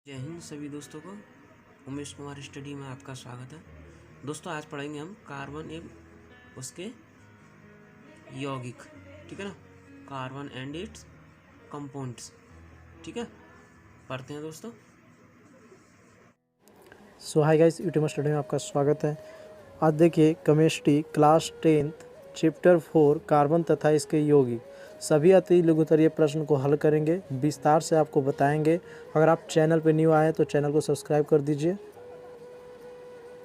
जय हिंद सभी दोस्तों को। उमेश कुमार स्टडी में आपका स्वागत है। दोस्तों आज पढ़ेंगे हम कार्बन एवं उसके यौगिक, ठीक है ना, कार्बन एंड इट्स कंपाउंड्स, ठीक है। पढ़ते हैं दोस्तों। सो हाय गाइस, यूट्यूब स्टडी में आपका स्वागत है। आज देखिए chemistry class 10th chapter 4 carbon तथा इसके यौगिक सभी अति लघुत्तरीय प्रश्न को हल करेंगे, विस्तार से आपको बताएंगे। अगर आप चैनल पर न्यू आए तो चैनल को सब्सक्राइब कर दीजिए।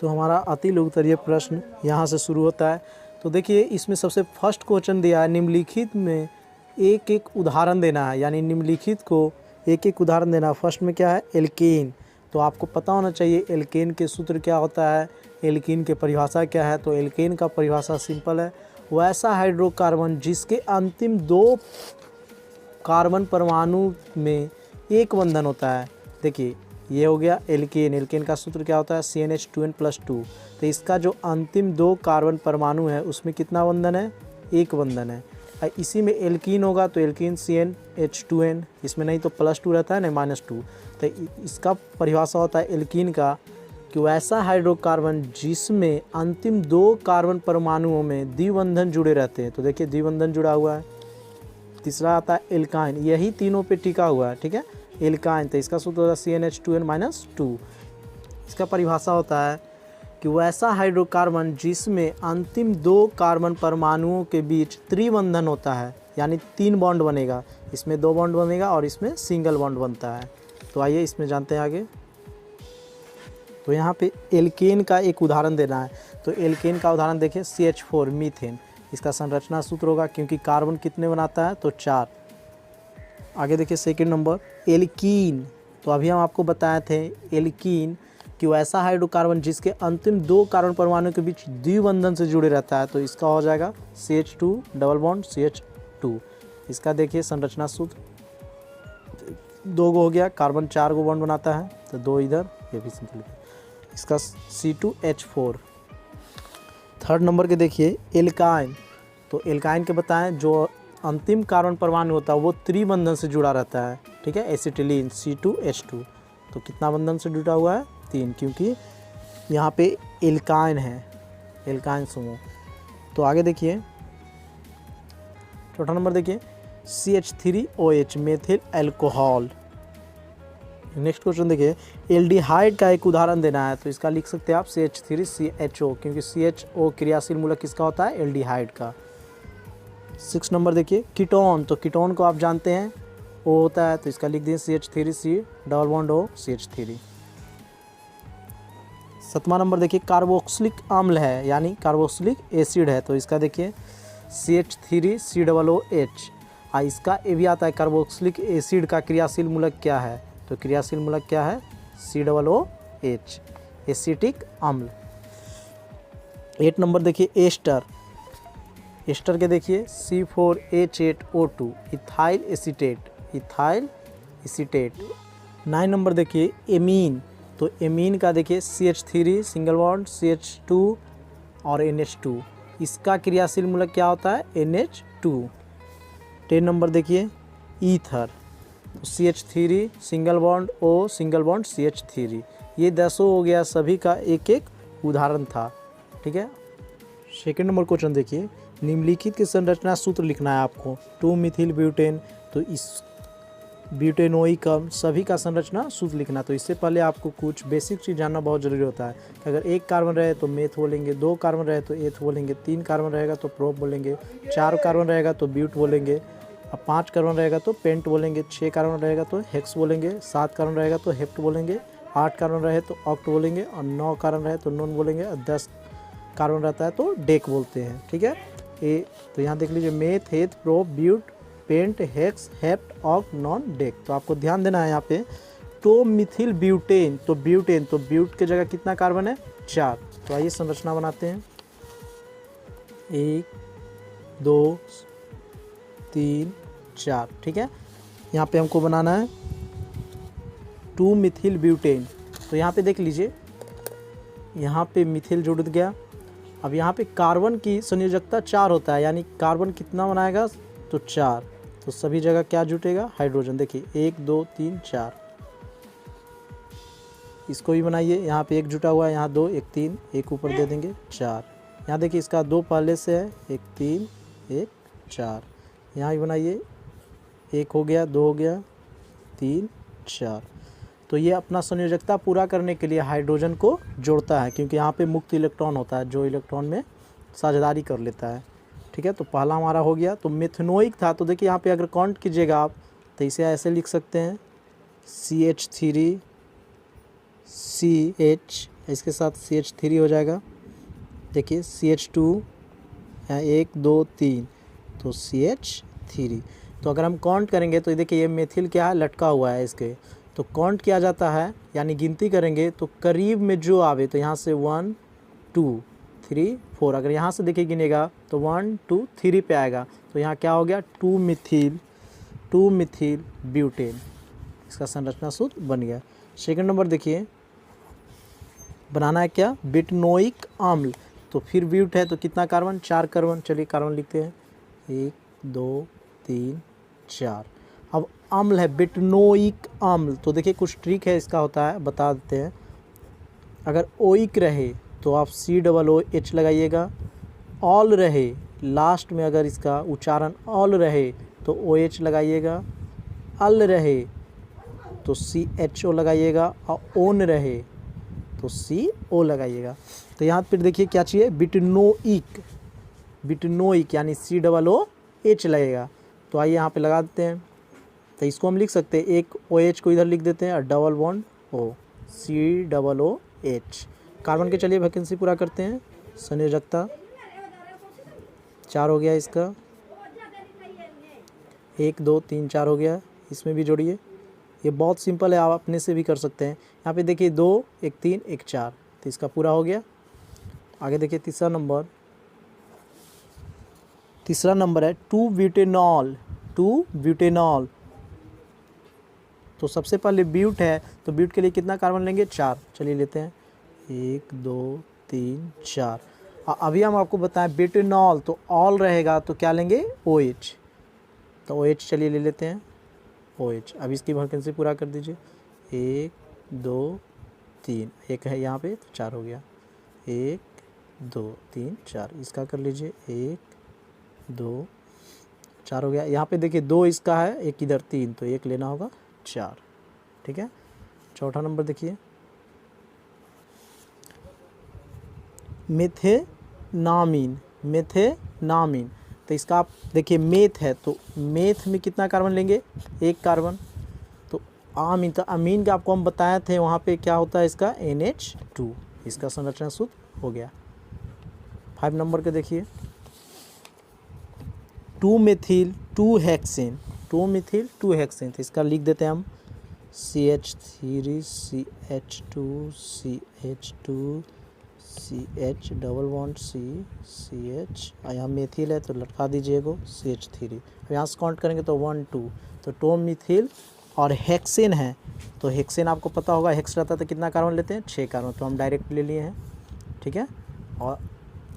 तो हमारा अति लघुत्तरीय प्रश्न यहाँ से शुरू होता है। तो देखिए इसमें सबसे फर्स्ट क्वेश्चन दिया है, निम्नलिखित में एक एक उदाहरण देना है, यानी निम्नलिखित को एक एक उदाहरण देना है। फर्स्ट में क्या है, एल्केन। तो आपको पता होना चाहिए एल्केन के सूत्र क्या होता है, एल्कीन के परिभाषा क्या है। तो एल्केन का परिभाषा सिंपल है, वैसा हाइड्रोकार्बन जिसके अंतिम दो कार्बन परमाणु में एक बंधन होता है। देखिए ये हो गया एल्केन। एल्केन का सूत्र क्या होता है, CnH2n+2। तो इसका जो अंतिम दो कार्बन परमाणु है उसमें कितना बंधन है, एक बंधन है। इसी में एल्कीन होगा तो एल्कीन CnH2n, इसमें नहीं तो +2 रहता है, नहीं -2। तो इसका परिभाषा होता है एल्कीन का कि वैसा हाइड्रोकार्बन जिसमें अंतिम दो कार्बन परमाणुओं में द्विबंधन जुड़े रहते हैं। तो देखिए द्विबंधन जुड़ा हुआ है। तीसरा आता है एल्काइन, यही तीनों पे टिका हुआ है, ठीक है, एल्काइन। तो इसका सूत्र होता है CnH2n-2। इसका परिभाषा होता है कि वैसा हाइड्रोकार्बन जिसमें अंतिम दो कार्बन परमाणुओं के बीच त्रिबंधन होता है, यानी 3 बॉन्ड बनेगा। इसमें 2 बॉन्ड बनेगा और इसमें सिंगल बॉन्ड बनता है। तो आइए इसमें जानते हैं आगे। तो यहाँ पे एल्केन का एक उदाहरण देना है। तो एल्केन का उदाहरण देखिए, CH4 मीथेन। इसका संरचना सूत्र होगा, क्योंकि कार्बन कितने बनाता है तो 4। आगे देखिए सेकंड नंबर एल्कीन। तो अभी हम आपको बताए थे एल्कीन कि वैसा हाइड्रोकार्बन जिसके अंतिम दो कार्बन परमाणु के बीच द्विबंधन से जुड़े रहता है। तो इसका हो जाएगा CH2 डबल बॉन्ड CH2। इसका देखिए संरचना सूत्र, 2 गो हो गया, कार्बन 4 गो बॉन्ड बनाता है तो 2 इधर, ये भी सिंपल। इसका C2H4। थर्ड नंबर के देखिए एल्काइन। तो एल्काइन के बताएं जो अंतिम कार्बन परमाणु होता है वो त्रिबंधन से जुड़ा रहता है, ठीक है, एसिटिलीन C2H2। तो कितना बंधन से जुड़ा हुआ है, 3, क्योंकि यहाँ पे एल्काइन है, एल्काइन समूह। तो आगे देखिए चौथा नंबर देखिए CH3OH methyl alcohol. Next question देखिए एल्डिहाइड का एक उदाहरण देना है। तो इसका लिख सकते हैं आप CH3CHO, क्योंकि CHO क्रियाशील मूलक किसका होता है, एल्डिहाइड का। 6 नंबर देखिए कीटोन। तो कीटोन को आप जानते हैं O होता है, तो इसका लिख दिए CH3C double bond O CH3। 7वां नंबर देखिए कार्बोक्सिलिक अम्ल है, यानी कार्बोक्सिलिक एसिड है। तो इसका देखिए CH3COOH। इसका ये भी आता है कार्बोक्सिलिक एसिड का क्रियाशील मूलक क्या है। तो क्रियाशील मूलक क्या है, COOH, एसिटिक अम्ल। 8 नंबर देखिए एस्टर। एस्टर के देखिए C4H8O2 ethyl acetate, ethyl acetate. 9 number देखिए एमीन। तो एमीन का देखिए CH3 सिंगल बॉन्ड CH2 और NH2। इसका क्रियाशील मूलक क्या होता है, NH2। 10 नंबर देखिए ether. CH3 single bond O single bond CH3। ये 10 हो गया, सभी का एक एक उदाहरण था, ठीक है। सेकंड नंबर क्वेश्चन देखिए निम्नलिखित के संरचना सूत्र लिखना है आपको। 2 मिथिल ब्यूटेन। तो इस ब्यूटेनोइक सभी का संरचना सूत्र लिखना। तो इससे पहले आपको कुछ बेसिक चीज़ जानना बहुत ज़रूरी होता है कि अगर 1 कार्बन रहे तो मेथ बोलेंगे, 2 कार्बन रहे तो एथ बोलेंगे, 3 कार्बन रहेगा तो प्रोप बोलेंगे, 4 कार्बन रहेगा तो ब्यूट बोलेंगे, अब 5 कार्बन रहेगा तो पेंट बोलेंगे, 6 कार्बन रहेगा तो हेक्स बोलेंगे, 7 कार्बन रहेगा तो हेप्ट बोलेंगे, 8 कार्बन रहे तो ऑक्ट बोलेंगे, और 9 कार्बन रहे तो नॉन बोलेंगे, और 10 कार्बन रहता है तो डेक बोलते हैं, ठीक है। ये तो यहाँ देख लीजिए meth, eth, prop, but, pent, hex, hept, oct, non, dec. तो आपको ध्यान देना है यहाँ पे तो मिथिल ब्यूटेन। तो ब्यूटेन, तो ब्यूट के जगह कितना कार्बन है, 4। तो आइए संरचना बनाते हैं, 1 2 3 4, ठीक है। यहाँ पे हमको बनाना है 2 मिथिल ब्यूटेन। तो यहाँ पे देख लीजिए, यहाँ पे मिथिल जुड़ गया। अब यहाँ पे कार्बन की संयोजकता 4 होता है, यानी कार्बन कितना बनाएगा तो 4। तो सभी जगह क्या जुटेगा, हाइड्रोजन। देखिए 1 2 3 4। इसको भी बनाइए। यहाँ पे एक जुटा हुआ है, यहाँ 2, एक 3, एक ऊपर दे देंगे 4। यहाँ देखिए इसका 2 पहले से है, एक 3, एक 4। यहाँ भी बनाइए, 1 हो गया, 2 हो गया, 3, 4। तो ये अपना संयोजकता पूरा करने के लिए हाइड्रोजन को जोड़ता है, क्योंकि यहाँ पे मुक्त इलेक्ट्रॉन होता है जो इलेक्ट्रॉन में साझेदारी कर लेता है। ठीक है, तो पहला हमारा हो गया। तो मेथनोइक था, तो देखिए यहाँ पे अगर काउंट कीजिएगा आप तो इसे ऐसे लिख सकते हैं CH3 CH, इसके साथ CH3 हो जाएगा। देखिए CH2 यहाँ 1 2 3, तो CH3। तो अगर हम काउंट करेंगे तो देखिए ये मेथिल क्या है, लटका हुआ है इसके। तो काउंट किया जाता है, यानी गिनती करेंगे तो करीब में जो आवे, तो यहाँ से 1 2 3 4, अगर यहाँ से देखिए गिनेगा तो 1 2 3 पे आएगा। तो यहाँ क्या हो गया, 2 मिथिल ब्यूटेन, इसका संरचना सूत्र बन गया। सेकंड नंबर देखिए, बनाना है क्या, बिटनोइक अम्ल। तो फिर ब्यूट है तो कितना कार्बन, 4 कार्बन। चलिए कार्बन लिखते हैं, 1 2 3 4। अब अम्ल है बिटनोइक अम्ल, तो देखिए कुछ ट्रिक है इसका होता है, बता देते हैं। अगर ओइक रहे तो आप COOH लगाइएगा, ऑल रहे लास्ट में, अगर इसका उच्चारण ऑल रहे तो OH लगाइएगा, अल रहे तो CHO लगाइएगा, और ओन रहे तो CO लगाइएगा। तो यहाँ पर देखिए क्या चाहिए, बिटनोइक यानी COOH लगेगा। तो आइए यहाँ पे लगा देते हैं। तो इसको हम लिख सकते हैं, एक OH को इधर लिख देते हैं और double bond O, COOH। Carbon के चलिए वैकेंसी पूरा करते हैं। संयोजकता 4 हो गया इसका, 1 2 3 4 हो गया। इसमें भी जोड़िए, ये बहुत सिंपल है, आप अपने से भी कर सकते हैं। यहाँ पे देखिए 2 1 3 1 4, तो इसका पूरा हो गया। आगे देखिए तीसरा नंबर है 2 ब्यूटेनॉल। तो सबसे पहले ब्यूट है, तो ब्यूट के लिए कितना कार्बन लेंगे, 4। चलिए लेते हैं, 1 2 3 4। अभी हम आपको बताएं ब्यूटेनॉल, तो ऑल रहेगा तो क्या लेंगे, OH। तो OH चलिए ले लेते हैं, OH। अब इसकी वैकेंसी पूरा कर दीजिए, 1 2 3, एक है यहाँ पे तो 4 हो गया, 1 2 3 4। इसका कर लीजिए, 1 2 4 हो गया। यहाँ पे देखिए 2 इसका है, एक इधर 3, तो 1 लेना होगा, 4। ठीक है। चौथा नंबर देखिए, मेथेनामीन। तो इसका आप देखिए मेथ है, तो मेथ में कितना कार्बन लेंगे, 1 कार्बन। तो आमीन, तो अमीन का आपको हम बताए थे, वहाँ पे क्या होता है इसका, NH2। इसका संरचना सूत्र हो गया। 5 नंबर के देखिए, 2 मिथिल 2 हेक्सेन। तो इसका लिख देते हैं हम, CH3 CH2 CH2 CH double bond CH। यहाँ मेथिल है तो लटका दीजिए को CH3। अब यहाँ से काउंट करेंगे तो 1 2, तो 2 मिथिल। और हेक्सेन है, तो हेक्सेन आपको पता होगा, हेक्स रहता है तो कितना कार्बन लेते हैं, 6 कार्बन, तो हम डायरेक्ट ले लिए हैं। ठीक है। और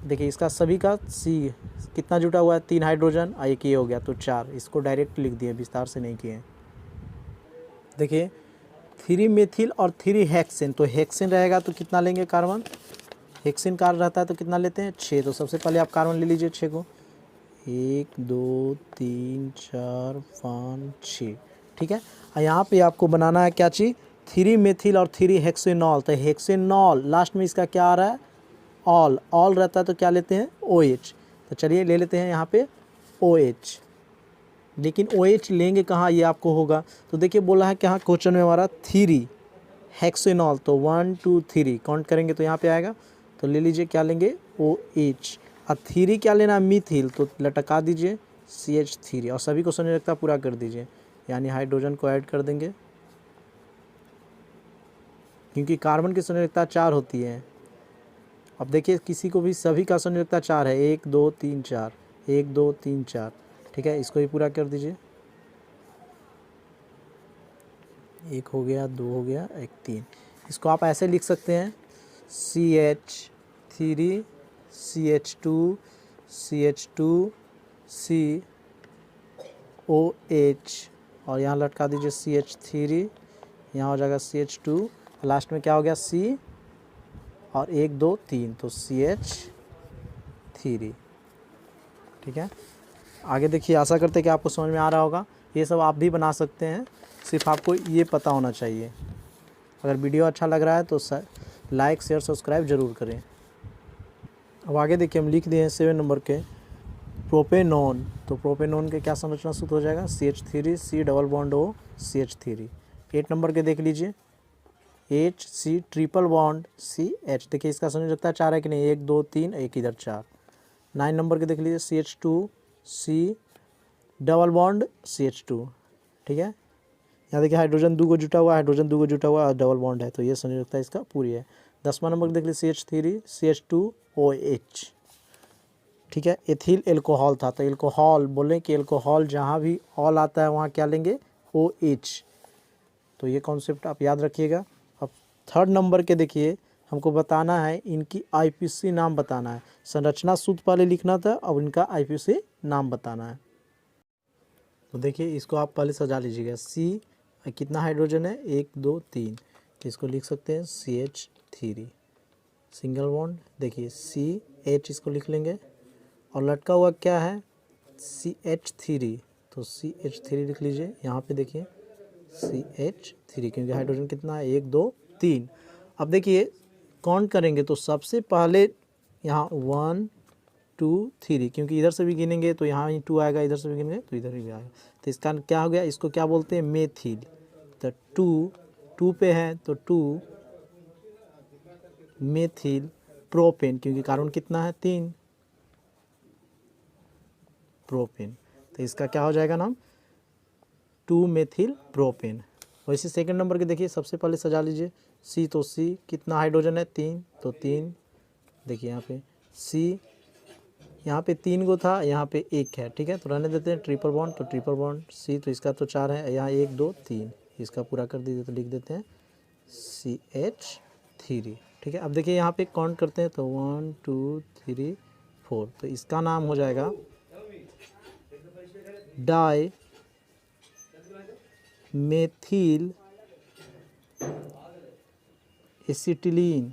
देखिए इसका सभी का C कितना जुटा हुआ है, 3 हाइड्रोजन, एक ये हो गया तो 4। इसको डायरेक्ट लिख दिए, विस्तार से नहीं किए। देखिए 3 मेथिल और 3 हेक्सेन, तो हेक्सेन रहेगा तो कितना लेंगे कार्बन, हेक्सेन कार्बन रहता है तो कितना लेते हैं, 6। तो सबसे पहले आप कार्बन ले लीजिए 6 को, 1 2 3 4 5 6। ठीक है। और यहाँ पे आपको बनाना है क्या चीज़, 3 मेथिल और 3 हेक्सेनॉल। तो हेक्सेनॉल लास्ट में इसका क्या आ रहा है, ऑल रहता है तो क्या लेते हैं, OH। तो चलिए ले लेते हैं यहाँ पे OH। लेकिन OH लेंगे कहाँ, ये आपको होगा। तो देखिए बोला है कि यहाँ क्वेश्चन में हमारा 3 हेक्सेनॉल, तो 1 2 3 काउंट करेंगे तो यहाँ पे आएगा। तो ले लीजिए क्या लेंगे, OH। और 3 क्या लेना है, मिथिल, तो लटका दीजिए CH3। और सभी को संयोजकता पूरा कर दीजिए, यानी हाइड्रोजन को ऐड कर देंगे, क्योंकि कार्बन की संयोजकता 4 होती है। अब देखिए किसी को भी, सभी का संयोजकता 4 है, 1 2 3 4, 1 2 3 4। ठीक है, इसको भी पूरा कर दीजिए, 1 हो गया, 2 हो गया, 1 3। इसको आप ऐसे लिख सकते हैं, CH3 CH2 CH2 COH। और यहाँ लटका दीजिए CH3, यहाँ हो जाएगा CH2 लास्ट में क्या हो गया C और 1 2 3 तो CH3। ठीक है, आगे देखिए। आशा करते हैं कि आपको समझ में आ रहा होगा। ये सब आप भी बना सकते हैं, सिर्फ आपको ये पता होना चाहिए। अगर वीडियो अच्छा लग रहा है तो लाइक शेयर सब्सक्राइब ज़रूर करें। अब आगे देखिए, हम लिख दिए हैं 7 नंबर के प्रोपेनॉन। तो प्रोपेनॉन के क्या संरचना सूत्र हो जाएगा, CH3 C double bond O CH3। 8 number के देख लीजिए, HC ट्रिपल बॉन्ड CH। देखिए इसका संयोजकता 4 है कि नहीं, 1 2 3, एक इधर 4। 9 नंबर के देख लीजिए, CH2 C double bond CH2। ठीक है, यहाँ देखिए हाइड्रोजन 2 को जुटा हुआ, हाइड्रोजन 2 को जुटा हुआ और डबल बॉन्ड है, तो ये संयोजकता इसका पूरी है। 10वां नंबर देख लीजिए, CH3 CH2OH। ठीक है, एथिल एल्कोहल था, तो एल्कोहल बोलें कि एल्कोहल जहाँ भी ऑल आता है वहाँ क्या लेंगे, OH। तो ये कॉन्सेप्ट आप याद रखिएगा। अब 3rd नंबर के देखिए, हमको बताना है इनकी IPC नाम बताना है। संरचना सूत्र पहले लिखना था, अब इनका IPC नाम बताना है। तो देखिए इसको आप पहले सजा लीजिएगा। C कितना हाइड्रोजन है, 1 2 3, तो इसको लिख सकते हैं CH3 सिंगल बॉन्ड। देखिए CH इसको लिख लेंगे, और लटका हुआ क्या है, CH3, तो CH3 लिख लीजिए। यहाँ पे देखिए CH3, क्योंकि हाइड्रोजन कितना है, 1 2 3। अब देखिए काउंट करेंगे तो सबसे पहले यहाँ 1 2 3, क्योंकि इधर से भी गिनेंगे तो यहाँ ही 2 आएगा, इधर से भी गिनेंगे तो इधर भी आएगा। तो इसका क्या हो गया, इसको क्या बोलते हैं, मेथिल। तो 2 पे है तो 2 मेथिल प्रोपेन, क्योंकि कार्बन कितना है, 3 प्रोपेन। तो इसका क्या हो जाएगा नाम, 2 मेथिल प्रोपेन। वैसे 2nd नंबर के देखिए, सबसे पहले सजा लीजिए C। तो C कितना हाइड्रोजन है, 3, तो 3। देखिए यहाँ पे C, यहाँ पे 3 को था, यहाँ पे 1 है। ठीक है, तो रहने देते हैं, ट्रिपल बॉन्ड, तो ट्रिपल बॉन्ड C, तो इसका तो 4 है, यहाँ 1 2 3, इसका पूरा कर दीजिए, तो लिख देते हैं CH3। ठीक है, अब देखिए यहाँ पे काउंट करते हैं तो 1 2 3 4, तो इसका नाम हो जाएगा di methyl acetylene.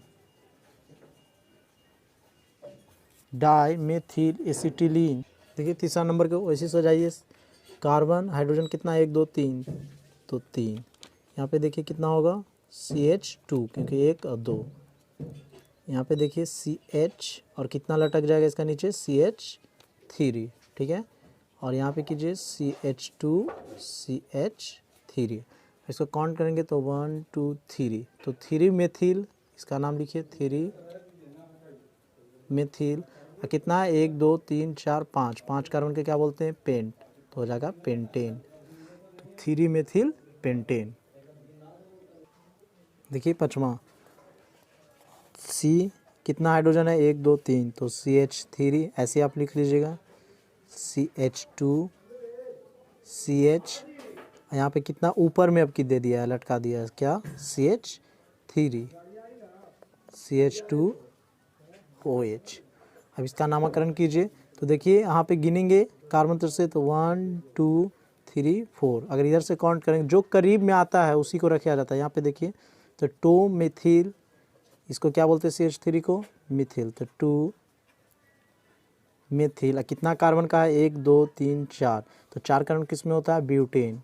Di methyl acetylene. देखिए 3रा नंबर को वैसे सजाइए, कार्बन हाइड्रोजन कितना, 1 2 3, तो 3। यहाँ पे देखिए कितना होगा, CH2, क्योंकि 1 और 2। यहाँ पे देखिए CH, और कितना लटक जाएगा इसका नीचे, CH3। ठीक है, और यहाँ पे कीजिए CH2 CH3। इसको काउंट करेंगे तो 1 2 3, तो 3 मेथिल, इसका नाम लिखिए 3 मेथिल। और कितना है, 1 2 3 4 5, 5 कार्बन के क्या बोलते हैं, पेंट, तो हो जाएगा पेंटेन। तो 3 मेथिल पेंटेन। देखिए 5वां C कितना हाइड्रोजन है, 1 2 3, तो CH3 ऐसे आप लिख लीजिएगा, CH2 CH। यहाँ पे कितना ऊपर में अब की दे दिया है, लटका दिया है क्या, CH3 CH2OH। अब इसका नामकरण कीजिए, तो देखिए यहाँ पे गिनेंगे कार्बन तरफ से, तो 1 2 3 4। अगर इधर से काउंट करेंगे, जो करीब में आता है उसी को रखा जाता है। यहाँ पे देखिए तो 2 मेथिल, इसको क्या बोलते हैं, CH3 को मिथिल, तो 2 मेथिल। कितना कार्बन का है, 1 2 3 4, तो 4 कार्बन किस में होता है, ब्यूटेन।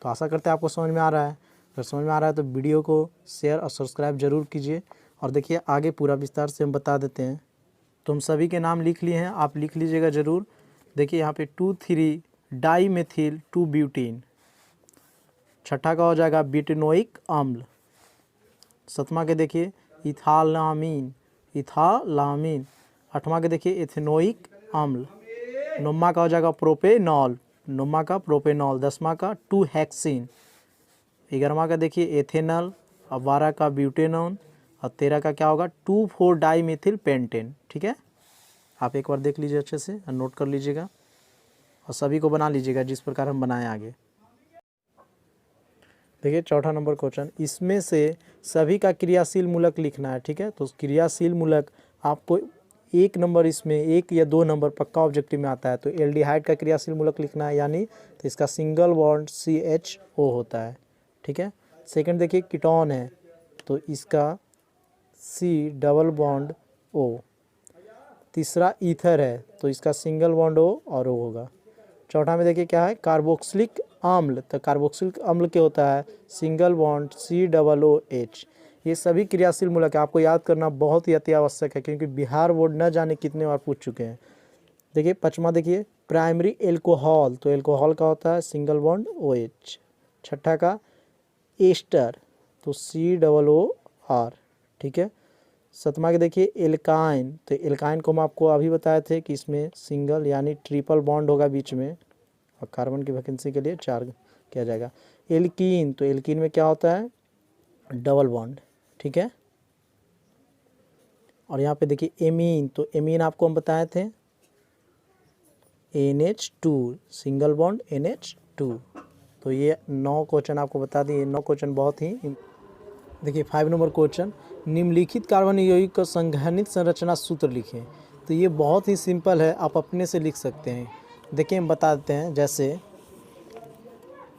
तो आशा करते हैं आपको समझ में आ रहा है। अगर समझ में आ रहा है तो वीडियो को शेयर और सब्सक्राइब जरूर कीजिए। और देखिए आगे पूरा विस्तार से हम बता देते हैं। तो हम सभी के नाम लिख लिए हैं, आप लिख लीजिएगा ज़रूर। देखिए यहाँ पे 2 3 डाई मेथिल 2 ब्यूटीन। 6ठा का हो जाएगा ब्यूटेनोइक अम्ल। 7वां के देखिए इथालामीन। 8वां के देखिए एथेनोइक अम्ल। 9वां का हो जाएगा प्रोपेनॉल। 9वां का प्रोपेनॉल। 10वां का 2 हेक्सिन। 11वां का देखिए एथेनॉल। और 12 का ब्यूटेनॉन। और 13 का क्या होगा 2 4 डाई मेथिल पेंटेन। ठीक है, आप एक बार देख लीजिए अच्छे से और नोट कर लीजिएगा और सभी को बना लीजिएगा जिस प्रकार हम बनाए आगे। देखिए चौथा नंबर क्वेश्चन, इसमें से सभी का क्रियाशील मूलक लिखना है। ठीक है, तो क्रियाशील मूलक आपको 1 नंबर, इसमें 1 या 2 नंबर पक्का ऑब्जेक्टिव में आता है। तो एल्डिहाइड का क्रियाशील मूलक लिखना है, यानी तो इसका सिंगल बॉन्ड CHO होता है। ठीक है। सेकंड देखिए कीटोन है तो इसका सी डबल बॉन्ड ओ। तीसरा ईथर है तो इसका सिंगल बॉन्ड ओ और ओ होगा। चौथा में देखिए क्या है, कार्बोक्सिलिक अम्ल, तो कार्बोक्सिलिक अम्ल क्या होता है, सिंगल बॉन्ड COOH। ये सभी क्रियाशील मूलक है, आपको याद करना बहुत ही अति आवश्यक है क्योंकि बिहार बोर्ड न जाने कितने बार पूछ चुके हैं। देखिए पाँचवा देखिए प्राइमरी एल्कोहल, तो एल्कोहल का होता है सिंगल बॉन्ड OH। छठा का एस्टर तो COOR, ठीक है। सतमा के देखिए एल्काइन, तो एल्काइन को हम आपको अभी बताए थे कि इसमें सिंगल यानी ट्रिपल बॉन्ड होगा बीच में और कार्बन की वैकेंसी के लिए 4 किया जाएगा। एल्कीन, तो एल्कीन में क्या होता है, डबल बॉन्ड, ठीक है। और यहाँ पे देखिए एमीन, तो एमीन आपको हम बताए थे NH2 सिंगल बॉन्ड NH2। तो ये 9 क्वेश्चन आपको बता दिए। 9 क्वेश्चन बहुत ही देखिए 5 नंबर क्वेश्चन, निम्नलिखित कार्बन यौगिक का संघनित संरचना सूत्र लिखें। तो ये बहुत ही सिंपल है, आप अपने से लिख सकते हैं। देखिए हम बता देते हैं, जैसे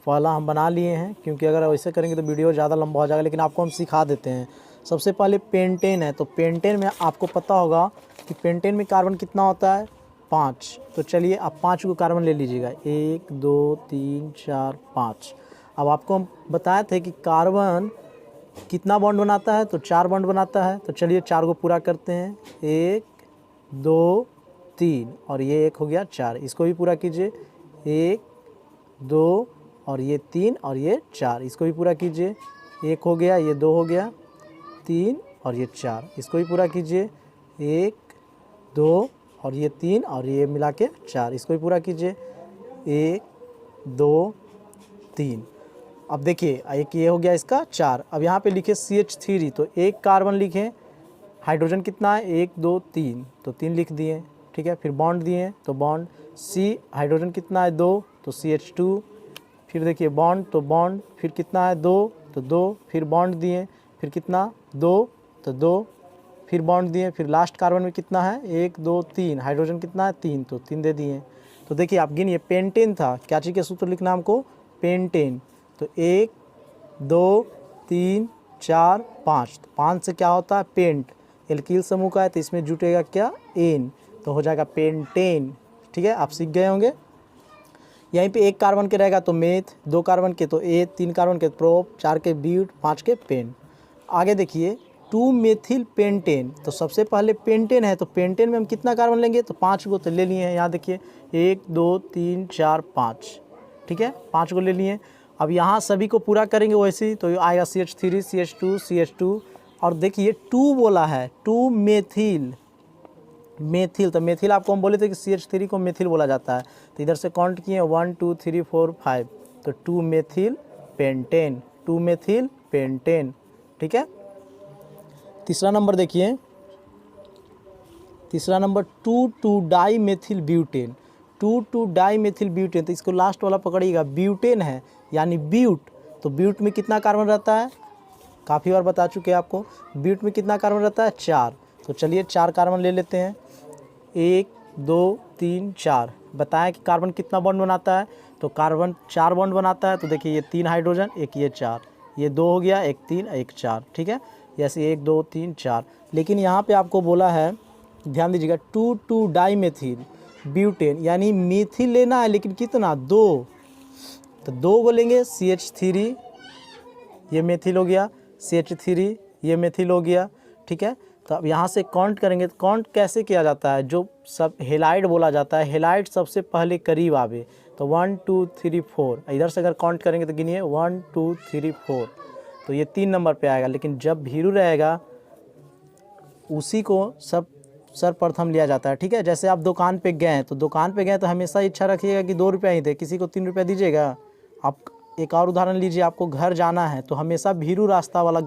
पहला हम बना लिए हैं क्योंकि अगर वैसे करेंगे तो वीडियो ज़्यादा लंबा हो जाएगा, लेकिन आपको हम सिखा देते हैं। सबसे पहले पेंटेन है, तो पेंटेन में आपको पता होगा कि पेंटेन में कार्बन कितना होता है, 5। तो चलिए आप 5 को कार्बन ले लीजिएगा, 1 2 3 4 5। अब आपको हम बताए थे कि कार्बन कितना बॉन्ड बनाता है, तो 4 बॉन्ड बनाता है। तो चलिए 4 को पूरा करते हैं, 1 2 3 और ये 1 हो गया 4। इसको भी पूरा कीजिए, 1 2 और ये 3 और ये 4। इसको भी पूरा कीजिए, 1 हो गया, ये 2 हो गया, 3 और ये 4। इसको भी पूरा कीजिए, 1 2 और ये 3 और ये मिला के 4। इसको भी पूरा कीजिए, 1 2 3। अब देखिए एक ये हो गया इसका 4। अब यहाँ पे लिखे CH3, तो एक कार्बन लिखें, हाइड्रोजन कितना है, 1 2 3, तो 3 लिख दिए, ठीक है। फिर बॉन्ड दिए, तो बॉन्ड C, हाइड्रोजन कितना है 2, तो CH2। फिर देखिए बॉन्ड, तो बॉन्ड फिर कितना है 2, तो 2। फिर बॉन्ड दिए, फिर कितना 2, तो 2। फिर बॉन्ड दिए, फिर लास्ट कार्बन में कितना है 1 2 3, हाइड्रोजन कितना है 3, तो 3 दे दिए। तो देखिए आप गिनिए, पेंटेन था, क्या चीज़ के सूत्र लिखना हमको, पेंटेन। तो 1 2 3 4 5, तो 5 से क्या होता है पेंट, एल्कील समूह का है तो इसमें जुटेगा क्या, एन, तो हो जाएगा पेंटेन, ठीक है। आप सीख गए होंगे। यहीं पे 1 कार्बन के रहेगा तो मेथ, 2 कार्बन के तो ए, 3 कार्बन के प्रोप, 4 के ब्यूट, 5 के पेन। आगे देखिए 2 मेथिल पेंटेन, तो सबसे पहले पेंटेन है तो पेंटेन में हम कितना कार्बन लेंगे, तो 5 को तो ले लिए हैं। यहाँ देखिए 1 2 3 4 5, ठीक है, 5 को ले लिए। अब यहाँ सभी को पूरा करेंगे वैसे ही, तो आएगा CH3 CH2 CH2। और देखिए 2 बोला है, 2 मेथिल, मेथिल, तो मेथिल आपको हम बोले थे कि CH3 को मेथिल बोला जाता है। तो इधर से काउंट किए 1 2 3 4 5, तो 2 मेथिल पेंटेन, 2 मेथिल पेंटेन, ठीक है। तीसरा नंबर देखिए, तीसरा नंबर 2 di methyl butane, 2 di methyl butane. तो इसको लास्ट वाला पकड़िएगा, ब्यूटेन है यानी ब्यूट, तो ब्यूट में कितना कार्बन रहता है, काफ़ी बार बता चुके हैं आपको, ब्यूट में कितना कार्बन रहता है 4। तो चलिए 4 कार्बन ले लेते हैं, 1 2 3 4। बताएं कि कार्बन कितना बॉन्ड बनाता है, तो कार्बन 4 बॉन्ड बनाता है। तो देखिए ये 3 हाइड्रोजन, एक ये 4, ये 2 हो गया, एक 3 एक 4, ठीक है। जैसे 1 2 3 4। लेकिन यहाँ पे आपको बोला है, ध्यान दीजिएगा, 2 डाई मेथिल ब्यूटेन यानी मेथिल लेना है, लेकिन कितना, 2। तो 2 को लेंगे, CH3 ये मेथिल हो गया, CH3 ये मेथिल हो गया, ठीक है। तो अब यहाँ से काउंट करेंगे, तो काउंट कैसे किया जाता है, जो सब हेलाइड बोला जाता है, हेलाइड सबसे पहले करीब आवे, तो 1 2 3 4। इधर से अगर काउंट करेंगे तो गिनिए 1 2 3 4, तो ये 3 नंबर पे आएगा। लेकिन जब भीरू रहेगा उसी को सब सर्वप्रथम लिया जाता है, ठीक है। जैसे आप दुकान पे गए हैं, तो दुकान पे गए तो हमेशा इच्छा रखिएगा कि 2 रुपया ही दे, किसी को 3 रुपया दीजिएगा। आप एक और उदाहरण लीजिए, आपको घर जाना है तो हमेशा भीरू रास्ता वाला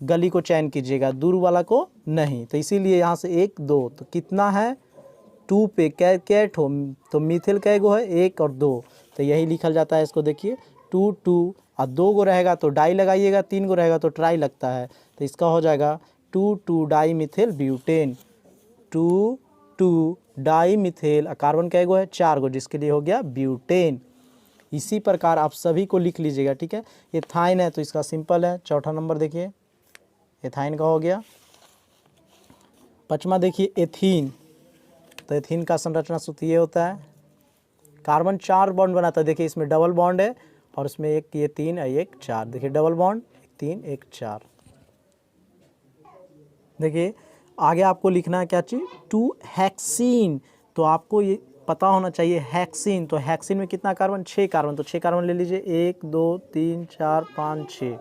गली को चयन कीजिएगा, दूर वाला को नहीं। तो इसीलिए यहाँ से 1 2, तो कितना है 2 पे कै ठो, तो मिथिल कै गो है, 1 और 2, तो यही लिखल जाता है। इसको देखिए 2 2 और 2 गो रहेगा तो डाई लगाइएगा, 3 गो रहेगा तो ट्राई लगता है, तो इसका हो जाएगा 2 di methyl butane, 2 di methyl. Carbon कै गो है 4 गो, जिसके लिए हो गया ब्यूटेन। इसी प्रकार आप सभी को लिख लीजिएगा, ठीक है। एथाइन है तो इसका सिंपल है। चौथा नंबर देखिए एथाइन का हो गया। पाँचवा देखिए एथीन, तो एथीन का संरचना सूत्र ये होता है, कार्बन 4 बॉन्ड बनाता है। देखिए इसमें डबल बॉन्ड है और इसमें एक ये 3 है एक 4, देखिए डबल बॉन्ड 3 1 4। देखिए आगे आपको लिखना है क्या चीज़, 2 हेक्सीन, तो आपको ये पता होना चाहिए हेक्सीन, तो हेक्सीन में कितना कार्बन, 6 कार्बन, तो 6 कार्बन ले लीजिए, 1 2 3 4 5 6,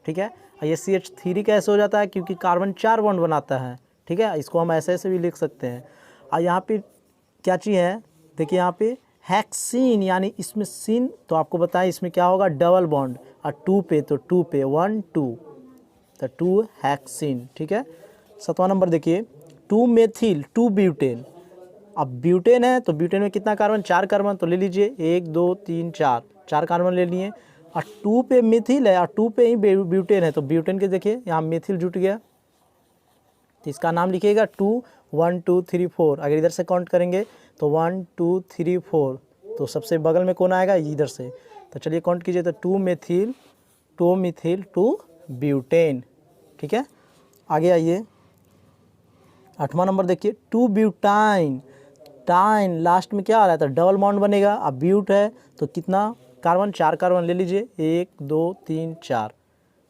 ठीक है। और ये CH3 कैसे हो जाता है, क्योंकि कार्बन 4 बॉन्ड बनाता है, ठीक है। इसको हम ऐसे ऐसे भी लिख सकते हैं। और यहाँ पे क्या चीज़ है, देखिए यहाँ पे हेक्सीन, यानी इसमें सीन, तो आपको बताएं इसमें क्या होगा, डबल बॉन्ड, और 2 पे तो 2 पे 1 2, तो 2 हेक्सीन, ठीक है। 7वां नंबर देखिए 2 मेथिल 2 ब्यूटेन। अब ब्यूटेन है तो ब्यूटेन में कितना कार्बन, 4 कार्बन, तो ले लीजिए 1 2 3 4, 4 कार्बन ले लिए। और 2 पे मिथिल है और 2 पे ही ब्यूटेन है, तो ब्यूटेन के देखिए यहाँ मिथिल जुट गया, तो इसका नाम लिखिएगा 2 1 2 3 4। अगर इधर से काउंट करेंगे तो 1 2 3 4, तो सबसे बगल में कौन आएगा, इधर से। तो चलिए काउंट कीजिए, तो 2 मिथिल 2 ब्यूटेन, ठीक है। आगे आइए 8वां नंबर देखिए 2 ब्यूटाइन। टाइन लास्ट में क्या आ रहा है, तो डबल बॉन्ड बनेगा। अब ब्यूट है तो कितना कार्बन, 4 कार्बन ले लीजिए, 1 2 3 4।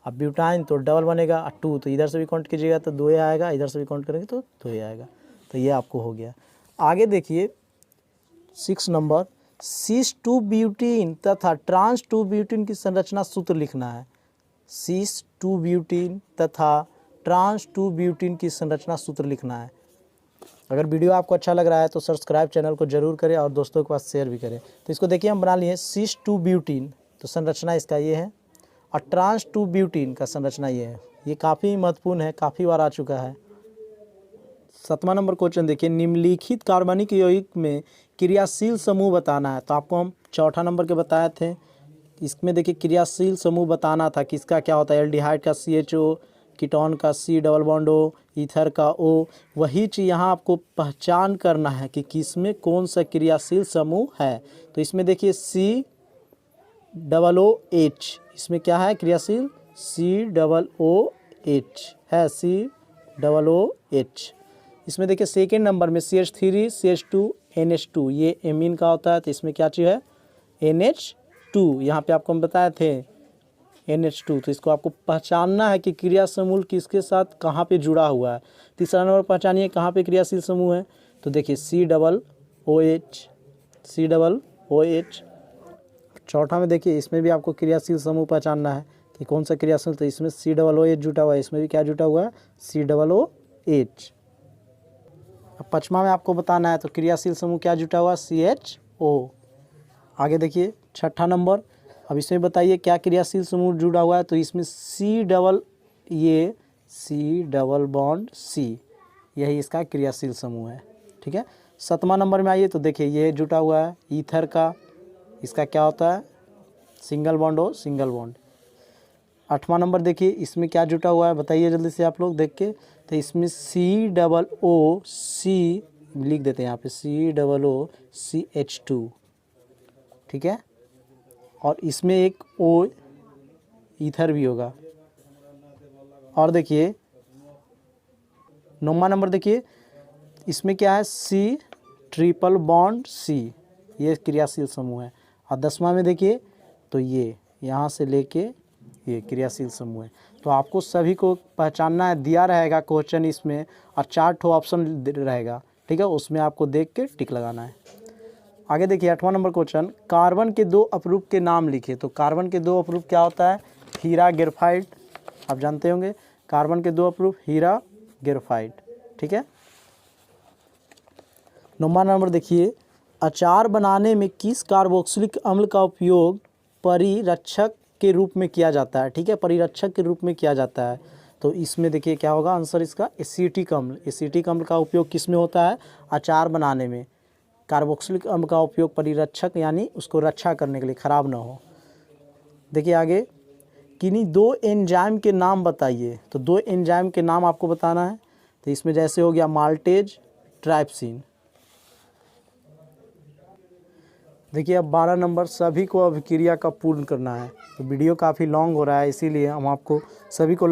अब ब्यूटाइन तो डबल बनेगा, 2, तो इधर से भी काउंट कीजिएगा तो 2 आएगा, इधर से भी काउंट करेंगे तो 2 आएगा, तो ये आपको हो गया। आगे देखिए 6 नंबर सीस 2 ब्यूटीन तथा ट्रांस 2 ब्यूटीन की संरचना सूत्र लिखना है। सीस 2 ब्यूटीन तथा ट्रांस 2 ब्यूटीन की संरचना सूत्र लिखना है। अगर वीडियो आपको अच्छा लग रहा है तो सब्सक्राइब चैनल को जरूर करें और दोस्तों के पास शेयर भी करें। तो इसको देखिए हम बना लिए सीस 2 ब्यूटीन, तो संरचना इसका ये है, और ट्रांस 2 ब्यूटीन का संरचना ये है। ये काफ़ी महत्वपूर्ण है, काफ़ी बार आ चुका है। 7वां नंबर क्वेश्चन देखिए निम्नलिखित कार्बनिक यौगिक में क्रियाशील समूह बताना है। तो आपको हम चौथा नंबर के बताए थे, इसमें देखिए क्रियाशील समूह बताना था, किसका क्या होता है, एल्डिहाइड का CHO, कीटोन का C double bond O, ether का O। वही चीज़ यहाँ आपको पहचान करना है कि किसमें कौन सा क्रियाशील समूह है। तो इसमें देखिए COOH, इसमें क्या है क्रियाशील, COOH है, COOH। इसमें देखिए सेकेंड नंबर में CH3 CH2 NH2, ये एमीन का होता है, तो इसमें क्या चीज़ है, NH2। यहाँ पे आपको हम बताए थे NH2, तो इसको आपको पहचानना है कि क्रिया समूह किसके साथ कहाँ पे जुड़ा हुआ है। तीसरा नंबर पहचानिए कहाँ पे क्रियाशील समूह है, तो देखिए COOH। चौथा में देखिए इसमें भी आपको क्रियाशील समूह पहचानना है कि कौन सा क्रियाशील, तो इसमें COOH जुटा हुआ है, इसमें भी क्या जुटा हुआ है, COOH। अब 5वां में आपको बताना है तो क्रियाशील समूह क्या जुटा हुआ है, CHO। आगे देखिए 6ठा नंबर, अब इसमें बताइए क्या क्रियाशील समूह जुड़ा हुआ है, तो इसमें C डबल बॉन्ड C, यही इसका क्रियाशील समूह है, ठीक है। 7वां नंबर में आइए तो देखिए ये जुटा हुआ है ईथर का, इसका क्या होता है, single bond O single bond. 8वां नंबर देखिए इसमें क्या जुटा हुआ है, बताइए जल्दी से आप लोग देख के, तो इसमें COOC लिख देते हैं यहाँ पे, COOCH2, ठीक है। और इसमें एक O ईथर भी होगा। और देखिए 9वां नंबर देखिए इसमें क्या है, C ट्रिपल बॉन्ड C, ये क्रियाशील समूह है। और 10वां में देखिए तो ये यहाँ से लेके ये क्रियाशील समूह है। तो आपको सभी को पहचानना है, दिया रहेगा क्वेश्चन इसमें, और 4 ठो ऑप्शन रहेगा, ठीक है, उसमें आपको देख के टिक लगाना है। आगे देखिए 8वां नंबर क्वेश्चन, कार्बन के 2 अपरूप के नाम लिखिए। तो कार्बन के 2 अपरूप क्या होता है, हीरा ग्रेफाइट, आप जानते होंगे कार्बन के 2 अपरूप हीरा ग्रेफाइट, ठीक है। 9वां नंबर देखिए अचार बनाने में किस कार्बोक्सिलिक अम्ल का उपयोग परिरक्षक के रूप में किया जाता है, ठीक है, परिरक्षक के रूप में किया जाता है। तो इसमें देखिए क्या होगा आंसर इसका, एसिटिक अम्ल। एसिटिक अम्ल का उपयोग किस में होता है, अचार बनाने में। कार्बोक्सिलिक अम्ल का उपयोग परिरक्षक, यानी उसको रक्षा करने के लिए, ख़राब ना हो। देखिए आगे किन्हीं 2 एंजाइम के नाम बताइए। तो 2 एंजाइम के नाम आपको बताना है। तो इसमें जैसे हो गया माल्टेज, ट्राइप्सिन। देखिए अब 12 नंबर, सभी को अभिक्रिया का पूर्ण करना है। तो वीडियो काफ़ी लॉन्ग हो रहा है, इसीलिए हम आपको सभी को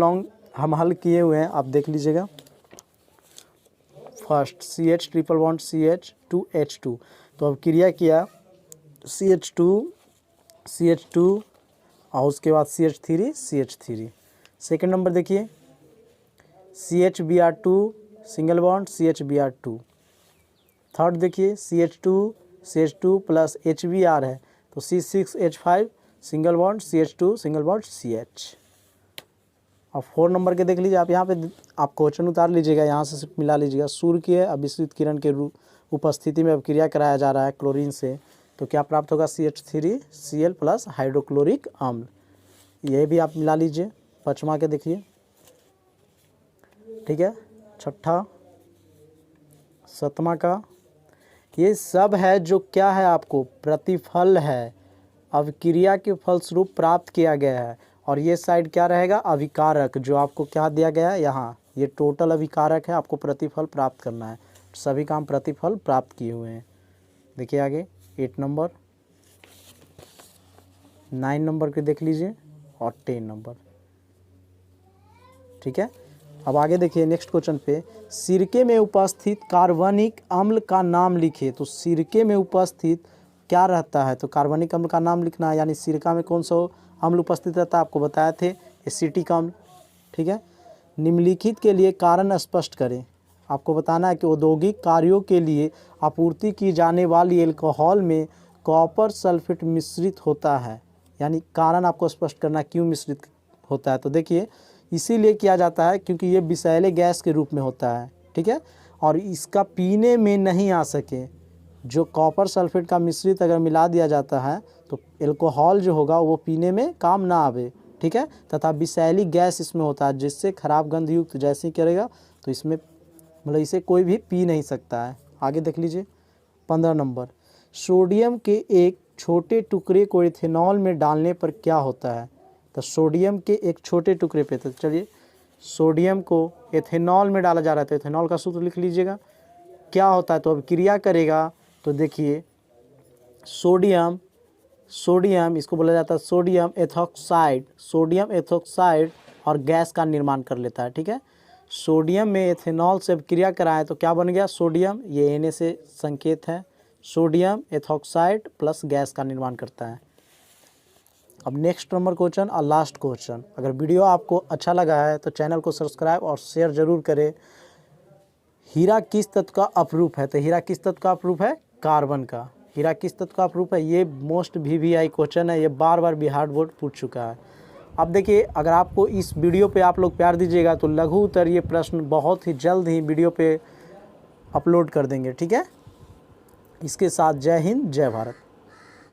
हम हल किए हुए हैं, आप देख लीजिएगा। First CH triple bond CH2H2, तो अभिक्रिया किया CH2 और उसके बाद CH3 सेकेंड नंबर देखिए CHBr2 single bond CHBr2। Third देखिए CH2 प्लस HBr है तो C6H5 single bond CH2 single bond CH। और 4 नंबर के देख लीजिए आप, यहाँ पे आप क्वेश्चन उतार लीजिएगा, यहाँ से सिर्फ मिला लीजिएगा। सूर्य की अभिसरित किरण के उपस्थिति में अभिक्रिया कराया जा रहा है क्लोरीन से, तो क्या प्राप्त होगा CH3Cl प्लस हाइड्रोक्लोरिक अम्ल। ये भी आप मिला लीजिए। 5वां के देखिए, ठीक है। 6ठा 7वां का, ये सब है जो क्या है आपको प्रतिफल है, अभिक्रिया के फलस्वरूप प्राप्त किया गया है। और ये साइड क्या रहेगा अभिकारक, जो आपको क्या दिया गया है यहाँ, ये टोटल अभिकारक है, आपको प्रतिफल प्राप्त करना है। सभी काम प्रतिफल प्राप्त किए हुए हैं। देखिए आगे 8 नंबर, 9 नंबर के देख लीजिए और 10 नंबर, ठीक है। अब आगे देखिए नेक्स्ट क्वेश्चन पे, सिरके में उपस्थित कार्बनिक अम्ल का नाम लिखिए। तो सिरके में उपस्थित क्या रहता है, तो कार्बनिक अम्ल का नाम लिखना है, यानी सिरका में कौन सा अम्ल उपस्थित रहता है, आपको बताए थे एसिटिक अम्ल, ठीक है। निम्नलिखित के लिए कारण स्पष्ट करें। आपको बताना है कि औद्योगिक कार्यों के लिए आपूर्ति की जाने वाली एल्कोहल में कॉपर सल्फेट मिश्रित होता है, यानी कारण आपको स्पष्ट करना क्यों मिश्रित होता है। तो देखिए इसीलिए किया जाता है क्योंकि ये विषैले गैस के रूप में होता है, ठीक है, और इसका पीने में नहीं आ सके। जो कॉपर सल्फेट का मिश्रित अगर मिला दिया जाता है तो एल्कोहल जो होगा वो पीने में काम ना आवे, ठीक है, तथा विषैली गैस इसमें होता है, जिससे खराब गंध युक्त जैसे ही करेगा तो इसमें मतलब इसे कोई भी पी नहीं सकता है। आगे देख लीजिए 15 नंबर, सोडियम के एक छोटे टुकड़े को इथेनॉल में डालने पर क्या होता है। तो सोडियम के एक छोटे टुकड़े पे, तो चलिए सोडियम को एथेनॉल में डाला जा रहा है, तो एथेनॉल का सूत्र लिख लीजिएगा। क्या होता है, तो अब क्रिया करेगा तो देखिए सोडियम इसको बोला जाता है सोडियम एथोक्साइड और गैस का निर्माण कर लेता है, ठीक है। सोडियम में एथेनॉल से क्रिया कराए तो क्या बन गया सोडियम, ये Na से संकेत है, सोडियम एथोक्साइड प्लस गैस का निर्माण करता है। अब नेक्स्ट नंबर क्वेश्चन और लास्ट क्वेश्चन। अगर वीडियो आपको अच्छा लगा है तो चैनल को सब्सक्राइब और शेयर जरूर करें। हीरा किस तत्व का अपरूप है, तो हीरा किस तत्व का अपरूप है, कार्बन का। हीरा किस तत्व का अपरूप है, ये मोस्ट VVI क्वेश्चन है, ये बार बार बिहार बोर्ड पूछ चुका है। अब देखिए अगर आपको इस वीडियो पे आप लोग प्यार दीजिएगा तो लघु उत्तरीय प्रश्न बहुत ही जल्द ही वीडियो पे अपलोड कर देंगे, ठीक है। इसके साथ जय हिंद जय भारत।